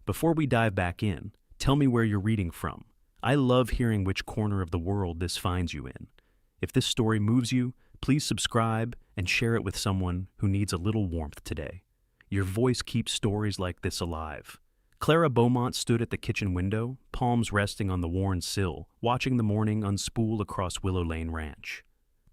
Before we dive back in, tell me where you're reading from. I love hearing which corner of the world this finds you in. If this story moves you, please subscribe and share it with someone who needs a little warmth today. Your voice keeps stories like this alive. Clara Beaumont stood at the kitchen window, palms resting on the worn sill, watching the morning unspool across Willowlane Ranch.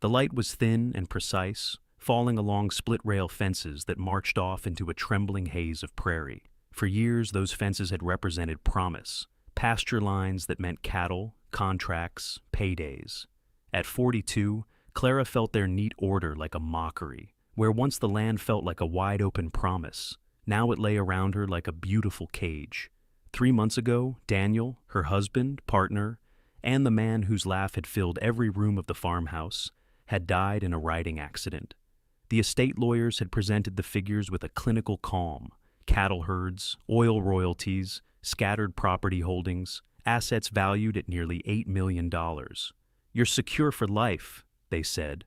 The light was thin and precise, falling along split-rail fences that marched off into a trembling haze of prairie. For years, those fences had represented promise, pasture lines that meant cattle, contracts, paydays. At 42, Clara felt their neat order like a mockery. Where once the land felt like a wide-open promise, now it lay around her like a beautiful cage. 3 months ago, Daniel, her husband, partner, and the man whose laugh had filled every room of the farmhouse, had died in a riding accident. The estate lawyers had presented the figures with a clinical calm: cattle herds, oil royalties, scattered property holdings, assets valued at nearly $8 million. "You're secure for life," they said.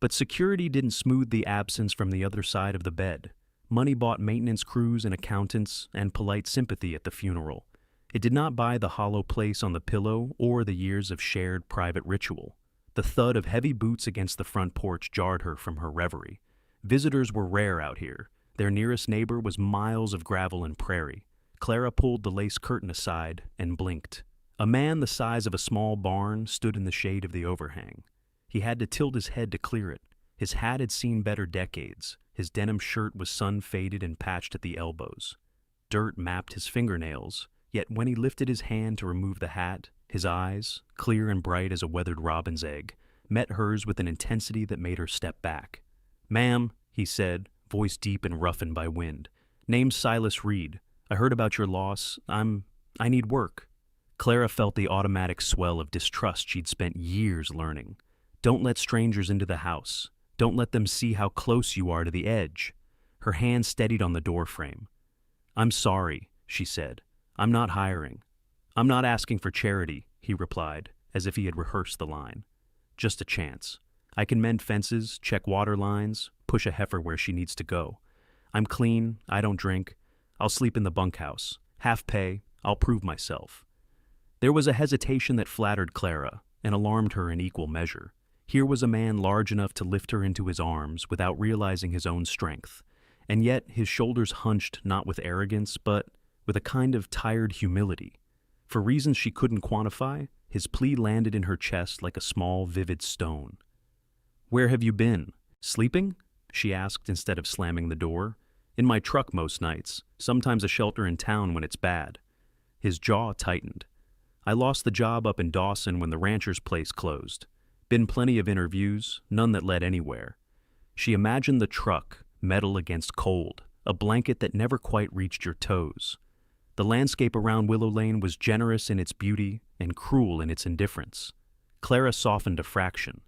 But security didn't smooth the absence from the other side of the bed. Money bought maintenance crews and accountants and polite sympathy at the funeral. It did not buy the hollow place on the pillow or the years of shared private ritual. The thud of heavy boots against the front porch jarred her from her reverie. Visitors were rare out here. Their nearest neighbor was miles of gravel and prairie. Clara pulled the lace curtain aside and blinked. A man the size of a small barn stood in the shade of the overhang. He had to tilt his head to clear it. His hat had seen better decades. His denim shirt was sun-faded and patched at the elbows. Dirt mapped his fingernails, yet when he lifted his hand to remove the hat, his eyes, clear and bright as a weathered robin's egg, met hers with an intensity that made her step back. "Ma'am," he said, voice deep and roughened by wind. "Name's Silas Reed. I heard about your loss. I need work." Clara felt the automatic swell of distrust she'd spent years learning. Don't let strangers into the house. Don't let them see how close you are to the edge. Her hand steadied on the doorframe. "I'm sorry," she said. "I'm not hiring." "I'm not asking for charity," he replied, as if he had rehearsed the line. "Just a chance. I can mend fences, check water lines, push a heifer where she needs to go. I'm clean, I don't drink. I'll sleep in the bunkhouse. Half pay, I'll prove myself." There was a hesitation that flattered Clara and alarmed her in equal measure. Here was a man large enough to lift her into his arms without realizing his own strength, and yet his shoulders hunched not with arrogance, but with a kind of tired humility. For reasons she couldn't quantify, his plea landed in her chest like a small, vivid stone. "Where have you been? Sleeping?" she asked instead of slamming the door. "In my truck most nights, sometimes a shelter in town when it's bad." His jaw tightened. "I lost the job up in Dawson when the rancher's place closed. Been plenty of interviews, none that led anywhere." She imagined the truck, metal against cold, a blanket that never quite reached your toes. The landscape around Willowlane was generous in its beauty and cruel in its indifference. Clara softened a fraction.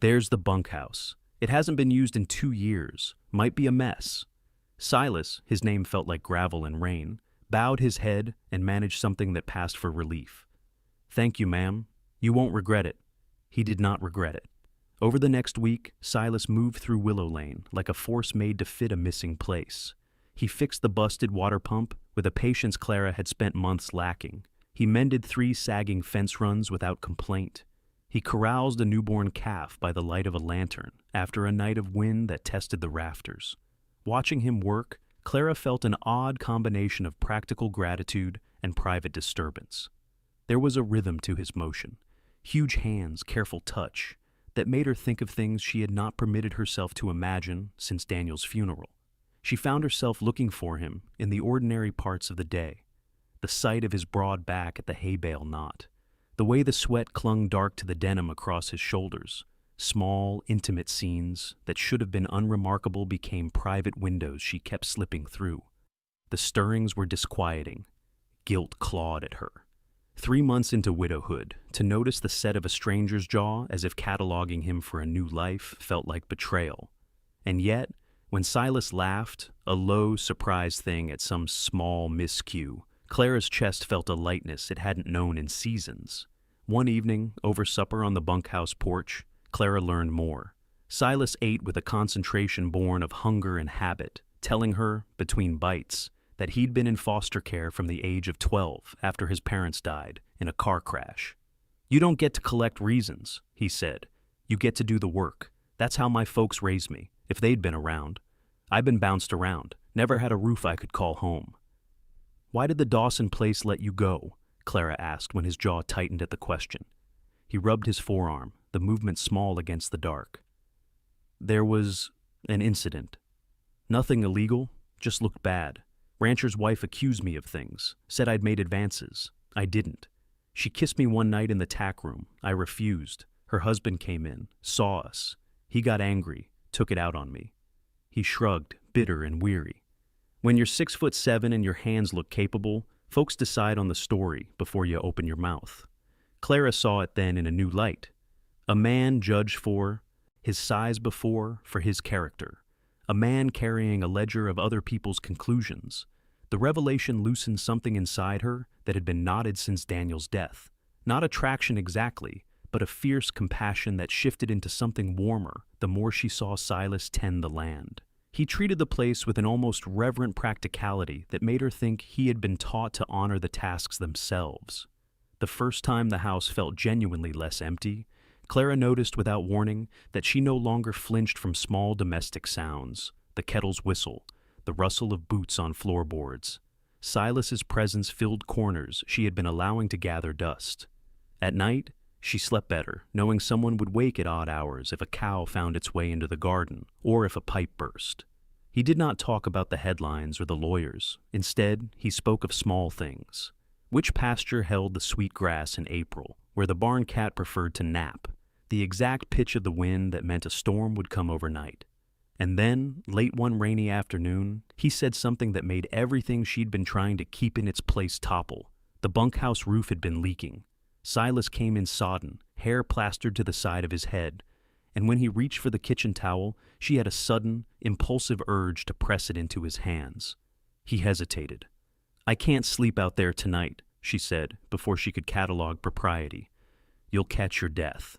"There's the bunkhouse. It hasn't been used in 2 years. Might be a mess." Silas, his name felt like gravel and rain, bowed his head and managed something that passed for relief. "Thank you, ma'am. You won't regret it." He did not regret it. Over the next week, Silas moved through Willowlane like a force made to fit a missing place. He fixed the busted water pump with a patience Clara had spent months lacking. He mended 3 sagging fence runs without complaint. He caroused a newborn calf by the light of a lantern after a night of wind that tested the rafters. Watching him work, Clara felt an odd combination of practical gratitude and private disturbance. There was a rhythm to his motion. Huge hands, careful touch, that made her think of things she had not permitted herself to imagine since Daniel's funeral. She found herself looking for him in the ordinary parts of the day. The sight of his broad back at the hay bale knot, the way the sweat clung dark to the denim across his shoulders. Small, intimate scenes that should have been unremarkable became private windows she kept slipping through. The stirrings were disquieting. Guilt clawed at her. 3 months into widowhood, to notice the set of a stranger's jaw as if cataloging him for a new life felt like betrayal. And yet, when Silas laughed, a low, surprised thing at some small miscue, Clara's chest felt a lightness it hadn't known in seasons. One evening, over supper on the bunkhouse porch, Clara learned more. Silas ate with a concentration born of hunger and habit, telling her, between bites, that he'd been in foster care from the age of 12 after his parents died in a car crash. "You don't get to collect reasons," he said. "You get to do the work. That's how my folks raised me, if they'd been around. I've been bounced around, never had a roof I could call home." "Why did the Dawson place let you go?" Clara asked when his jaw tightened at the question. He rubbed his forearm, the movement small against the dark. "There was an incident. Nothing illegal, just looked bad. Rancher's wife accused me of things, said I'd made advances. I didn't. She kissed me one night in the tack room. I refused. Her husband came in, saw us. He got angry, took it out on me." He shrugged, bitter and weary. When you're 6'7" and your hands look capable, folks decide on the story before you open your mouth. Clara saw it then in a new light. A man judged for his size before, for his character. A man carrying a ledger of other people's conclusions. The revelation loosened something inside her that had been knotted since Daniel's death. Not attraction exactly, but a fierce compassion that shifted into something warmer the more she saw Silas tend the land. He treated the place with an almost reverent practicality that made her think he had been taught to honor the tasks themselves. The first time the house felt genuinely less empty, Clara noticed without warning that she no longer flinched from small domestic sounds, the kettle's whistle, the rustle of boots on floorboards. Silas's presence filled corners she had been allowing to gather dust. At night, she slept better, knowing someone would wake at odd hours if a cow found its way into the garden or if a pipe burst. He did not talk about the headlines or the lawyers. Instead, he spoke of small things. Which pasture held the sweet grass in April, where the barn cat preferred to nap, the exact pitch of the wind that meant a storm would come overnight. And then, late one rainy afternoon, he said something that made everything she'd been trying to keep in its place topple. The bunkhouse roof had been leaking. Silas came in sodden, hair plastered to the side of his head, and when he reached for the kitchen towel, she had a sudden, impulsive urge to press it into his hands. He hesitated. "I can't sleep out there tonight," she said, before she could catalog propriety. "You'll catch your death."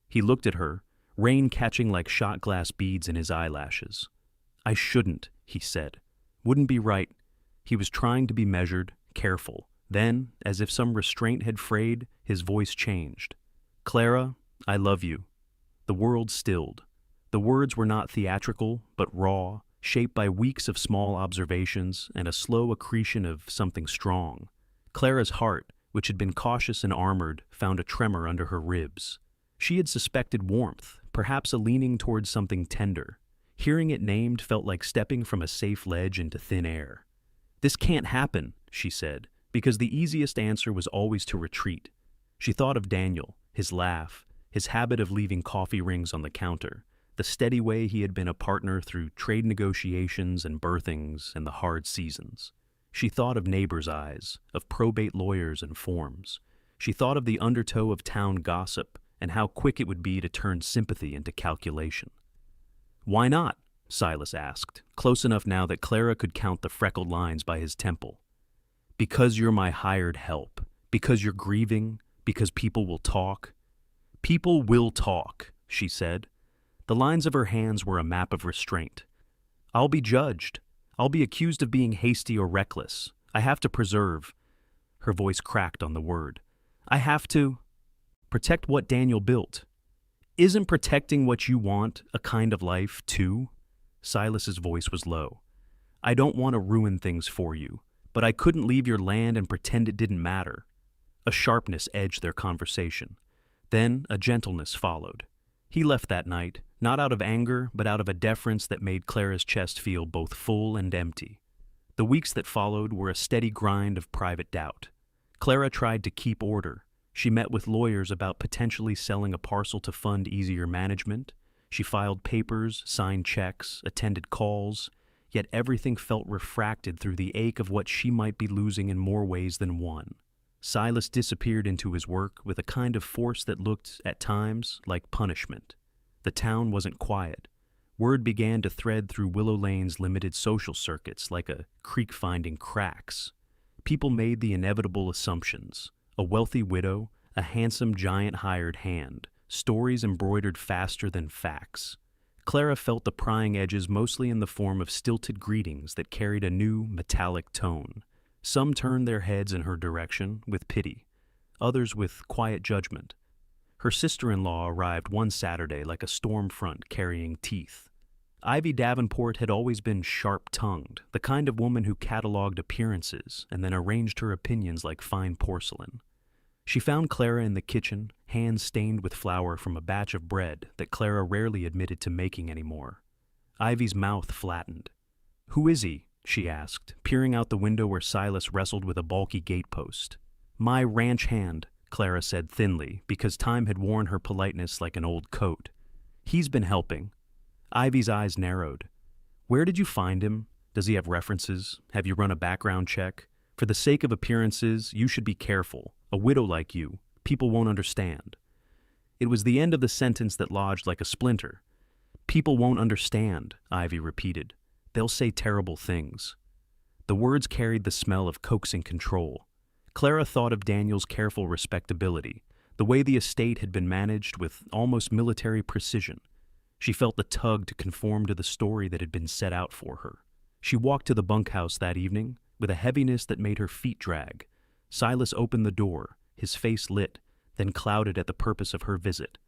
He looked at her, rain catching like shot glass beads in his eyelashes. "I shouldn't," he said. "Wouldn't be right." He was trying to be measured, careful. Then, as if some restraint had frayed, his voice changed. "Clara, I love you." The world stilled. The words were not theatrical, but raw, shaped by weeks of small observations and a slow accretion of something strong. Clara's heart, which had been cautious and armored, found a tremor under her ribs. She had suspected warmth, perhaps a leaning towards something tender. Hearing it named felt like stepping from a safe ledge into thin air. "This can't happen," she said, because the easiest answer was always to retreat. She thought of Daniel, his laugh, his habit of leaving coffee rings on the counter, the steady way he had been a partner through trade negotiations and birthings and the hard seasons. She thought of neighbors' eyes, of probate lawyers and forms. She thought of the undertow of town gossip and how quick it would be to turn sympathy into calculation. "Why not?" Silas asked, close enough now that Clara could count the freckled lines by his temple. "Because you're my hired help. Because you're grieving. Because people will talk." "People will talk," she said. The lines of her hands were a map of restraint. "I'll be judged. I'll be accused of being hasty or reckless. I have to preserve." Her voice cracked on the word. "I have to protect what Daniel built." "Isn't protecting what you want a kind of life, too?" Silas's voice was low. "I don't want to ruin things for you, but I couldn't leave your land and pretend it didn't matter." A sharpness edged their conversation. Then a gentleness followed. He left that night, not out of anger, but out of a deference that made Clara's chest feel both full and empty. The weeks that followed were a steady grind of private doubt. Clara tried to keep order. She met with lawyers about potentially selling a parcel to fund easier management. She filed papers, signed checks, attended calls, yet everything felt refracted through the ache of what she might be losing in more ways than one. Silas disappeared into his work with a kind of force that looked, at times, like punishment. The town wasn't quiet. Word began to thread through Willowlane's limited social circuits like a creek finding cracks. People made the inevitable assumptions. A wealthy widow, a handsome giant hired hand, stories embroidered faster than facts. Clara felt the prying edges mostly in the form of stilted greetings that carried a new, metallic tone. Some turned their heads in her direction with pity, others with quiet judgment. Her sister-in-law arrived one Saturday like a storm front carrying teeth. Ivy Davenport had always been sharp-tongued, the kind of woman who catalogued appearances and then arranged her opinions like fine porcelain. She found Clara in the kitchen, hands stained with flour from a batch of bread that Clara rarely admitted to making anymore. Ivy's mouth flattened. "Who is he?" she asked, peering out the window where Silas wrestled with a bulky gatepost. "My ranch hand," Clara said thinly, because time had worn her politeness like an old coat. "He's been helping." Ivy's eyes narrowed. "Where did you find him? Does he have references? Have you run a background check? For the sake of appearances, you should be careful. A widow like you, people won't understand." It was the end of the sentence that lodged like a splinter. "People won't understand," Ivy repeated. "They'll say terrible things." The words carried the smell of coaxing control. Clara thought of Daniel's careful respectability, the way the estate had been managed with almost military precision. She felt the tug to conform to the story that had been set out for her. She walked to the bunkhouse that evening with a heaviness that made her feet drag. Silas opened the door, his face lit, then clouded at the purpose of her visit.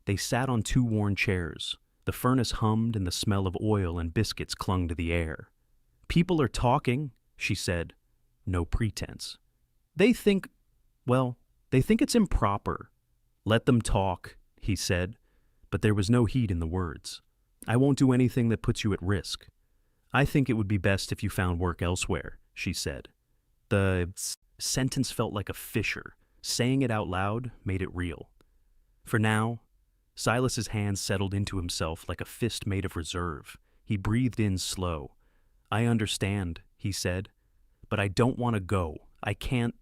They sat on two worn chairs. The furnace hummed and the smell of oil and biscuits clung to the air. "People are talking," she said. No pretense. They think it's improper." "Let them talk," he said, but there was no heat in the words. "I won't do anything that puts you at risk." "I think it would be best if you found work elsewhere," she said. The sentence felt like a fissure. Saying it out loud made it real. For now, Silas's hand settled into himself like a fist made of reserve. He breathed in slow. "I understand," he said, "but I don't want to go. I can't."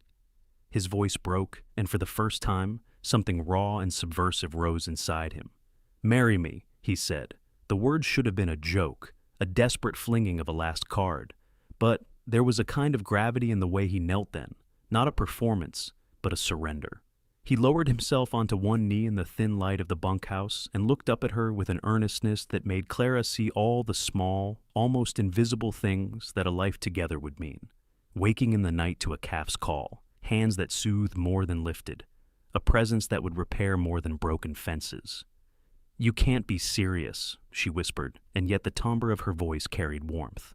His voice broke, and for the first time, something raw and subversive rose inside him. "Marry me," he said. The words should have been a joke, a desperate flinging of a last card. But there was a kind of gravity in the way he knelt then, not a performance, but a surrender. He lowered himself onto one knee in the thin light of the bunkhouse and looked up at her with an earnestness that made Clara see all the small, almost invisible things that a life together would mean. Waking in the night to a calf's call, hands that soothed more than lifted, a presence that would repair more than broken fences. "You can't be serious," she whispered, and yet the timbre of her voice carried warmth.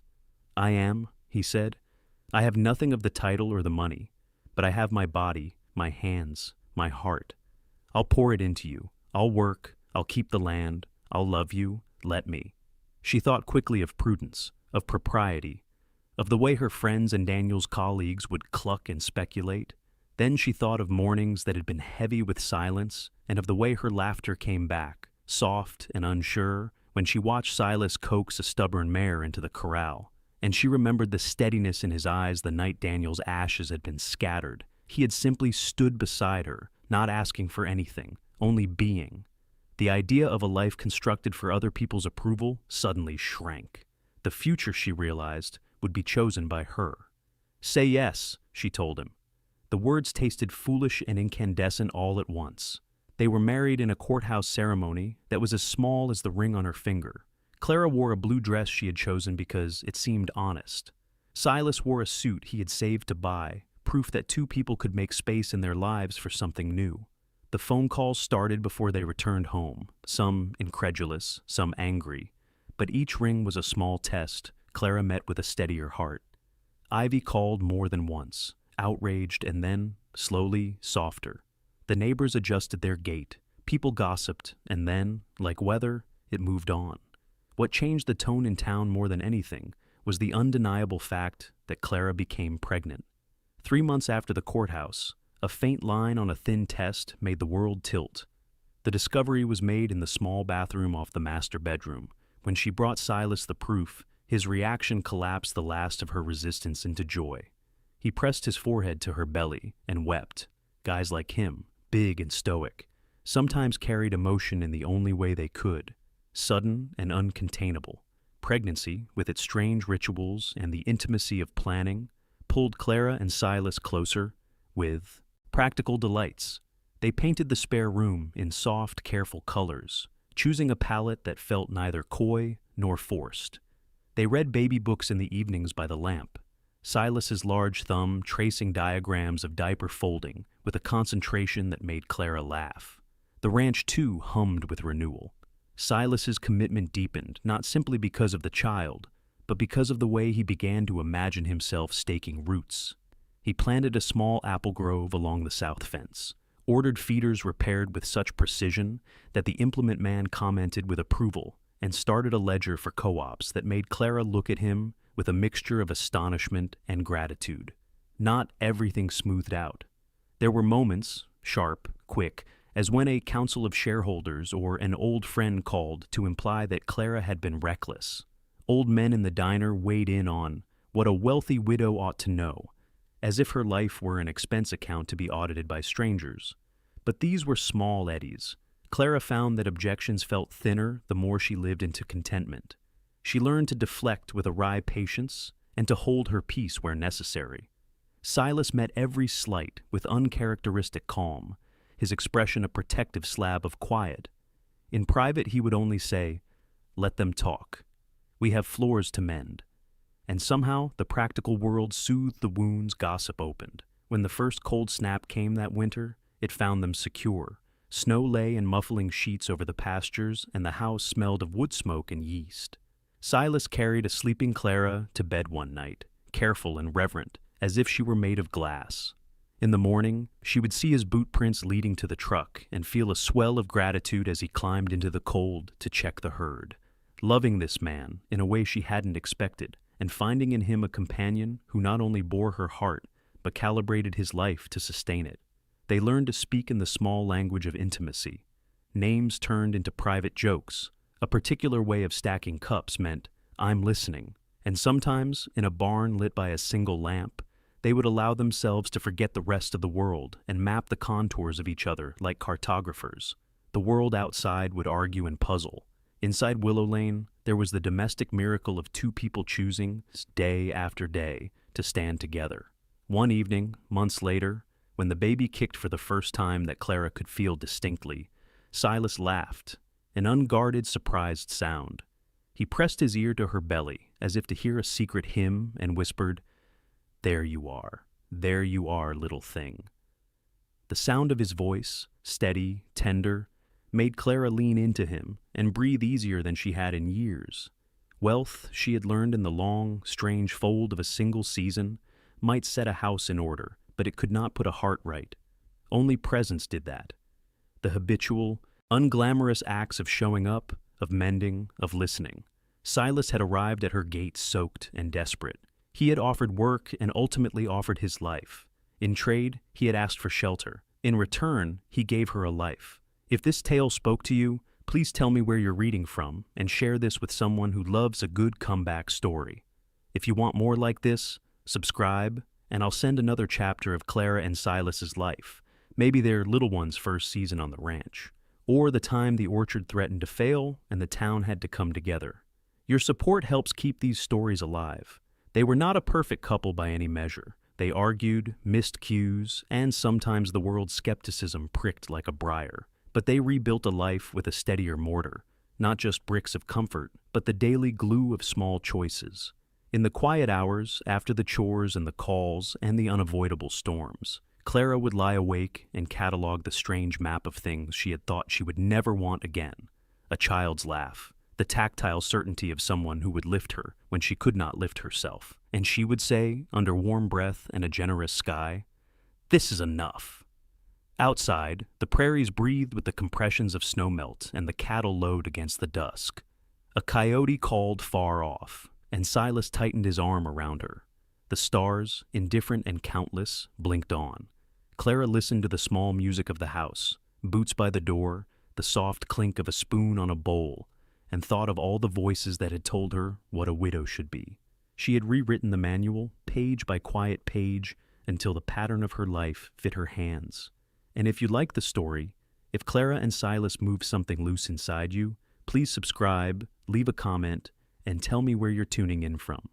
"I am," he said. "I have nothing of the title or the money, but I have my body, my hands, my heart. I'll pour it into you. I'll work. I'll keep the land. I'll love you. Let me." She thought quickly of prudence, of propriety, of the way her friends and Daniel's colleagues would cluck and speculate. Then she thought of mornings that had been heavy with silence, and of the way her laughter came back, soft and unsure, when she watched Silas coax a stubborn mare into the corral. And she remembered the steadiness in his eyes the night Daniel's ashes had been scattered. He had simply stood beside her, not asking for anything, only being. The idea of a life constructed for other people's approval suddenly shrank. The future, she realized, would be chosen by her. "Say yes," she told him. The words tasted foolish and incandescent all at once. They were married in a courthouse ceremony that was as small as the ring on her finger. Clara wore a blue dress she had chosen because it seemed honest. Silas wore a suit he had saved to buy, proof that two people could make space in their lives for something new. The phone calls started before they returned home, some incredulous, some angry. But each ring was a small test Clara met with a steadier heart. Ivy called more than once, outraged and then, slowly, softer. The neighbors adjusted their gait, people gossiped, and then, like weather, it moved on. What changed the tone in town more than anything was the undeniable fact that Clara became pregnant. 3 months after the courthouse, a faint line on a thin test made the world tilt. The discovery was made in the small bathroom off the master bedroom. When she brought Silas the proof, his reaction collapsed the last of her resistance into joy. He pressed his forehead to her belly and wept. Guys like him, big and stoic, sometimes carried emotion in the only way they could, sudden and uncontainable. Pregnancy, with its strange rituals and the intimacy of planning, pulled Clara and Silas closer with practical delights. They painted the spare room in soft, careful colors, choosing a palette that felt neither coy nor forced. They read baby books in the evenings by the lamp, Silas's large thumb tracing diagrams of diaper folding with a concentration that made Clara laugh. The ranch, too, hummed with Renewal. Silas's commitment deepened, not simply because of the child, but because of the way he began to imagine himself staking roots. He planted a small apple grove along the south fence, ordered feeders repaired with such precision that the implement man commented with approval, and started a ledger for co-ops that made Clara look at him with a mixture of astonishment and gratitude. Not everything smoothed out. There were moments, sharp, quick, as when a council of shareholders or an old friend called to imply that Clara had been reckless. Old men in the diner weighed in on what a wealthy widow ought to know, as if her life were an expense account to be audited by strangers. But these were small eddies. Clara found that objections felt thinner the more she lived into contentment. She learned to deflect with a wry patience and to hold her peace where necessary. Silas met every slight with uncharacteristic calm, his expression a protective slab of quiet. In private he would only say, "Let them talk. We have floors to mend." And somehow the practical world soothed the wounds gossip opened. When the first cold snap came that winter, it found them secure. Snow lay in muffling sheets over the pastures, and the house smelled of wood smoke and yeast. Silas carried a sleeping Clara to bed one night, careful and reverent, as if she were made of glass. In the morning, she would see his boot prints leading to the truck and feel a swell of gratitude as he climbed into the cold to check the herd. Loving this man in a way she hadn't expected, and finding in him a companion who not only bore her heart, but calibrated his life to sustain it. They learned to speak in the small language of intimacy. Names turned into private jokes. A particular way of stacking cups meant, "I'm listening." And sometimes, in a barn lit by a single lamp, they would allow themselves to forget the rest of the world and map the contours of each other like cartographers. The world outside would argue and puzzle. Inside Willowlane, there was the domestic miracle of two people choosing, day after day, to stand together. One evening, months later, when the baby kicked for the first time that Clara could feel distinctly, Silas laughed, an unguarded, surprised sound. He pressed his ear to her belly, as if to hear a secret hymn, and whispered, there you are, little thing." The sound of his voice, steady, tender, made Clara lean into him and breathe easier than she had in years. Wealth, she had learned in the long, strange fold of a single season, might set a house in order, but it could not put a heart right. Only presence did that. The habitual, unglamorous acts of showing up, of mending, of listening. Silas had arrived at her gate soaked and desperate. He had offered work and ultimately offered his life. In trade, he had asked for shelter. In return, he gave her a life. If this tale spoke to you, please tell me where you're reading from and share this with someone who loves a good comeback story. If you want more like this, subscribe, and I'll send another chapter of Clara and Silas's life, maybe their little one's first season on the ranch, or the time the orchard threatened to fail and the town had to come together. Your support helps keep these stories alive. They were not a perfect couple by any measure. They argued, missed cues, and sometimes the world's skepticism pricked like a briar. But they rebuilt a life with a steadier mortar, not just bricks of comfort, but the daily glue of small choices. In the quiet hours, after the chores and the calls and the unavoidable storms, Clara would lie awake and catalog the strange map of things she had thought she would never want again. A child's laugh, the tactile certainty of someone who would lift her when she could not lift herself. And she would say, under warm breath and a generous sky, "This is enough." Outside, the prairies breathed with the compressions of snowmelt and the cattle lowed against the dusk. A coyote called far off, and Silas tightened his arm around her. The stars, indifferent and countless, blinked on. Clara listened to the small music of the house, boots by the door, the soft clink of a spoon on a bowl, and thought of all the voices that had told her what a widow should be. She had rewritten the manual, page by quiet page, until the pattern of her life fit her hands. And if you like the story, if Clara and Silas moved something loose inside you, please subscribe, leave a comment, and tell me where you're tuning in from.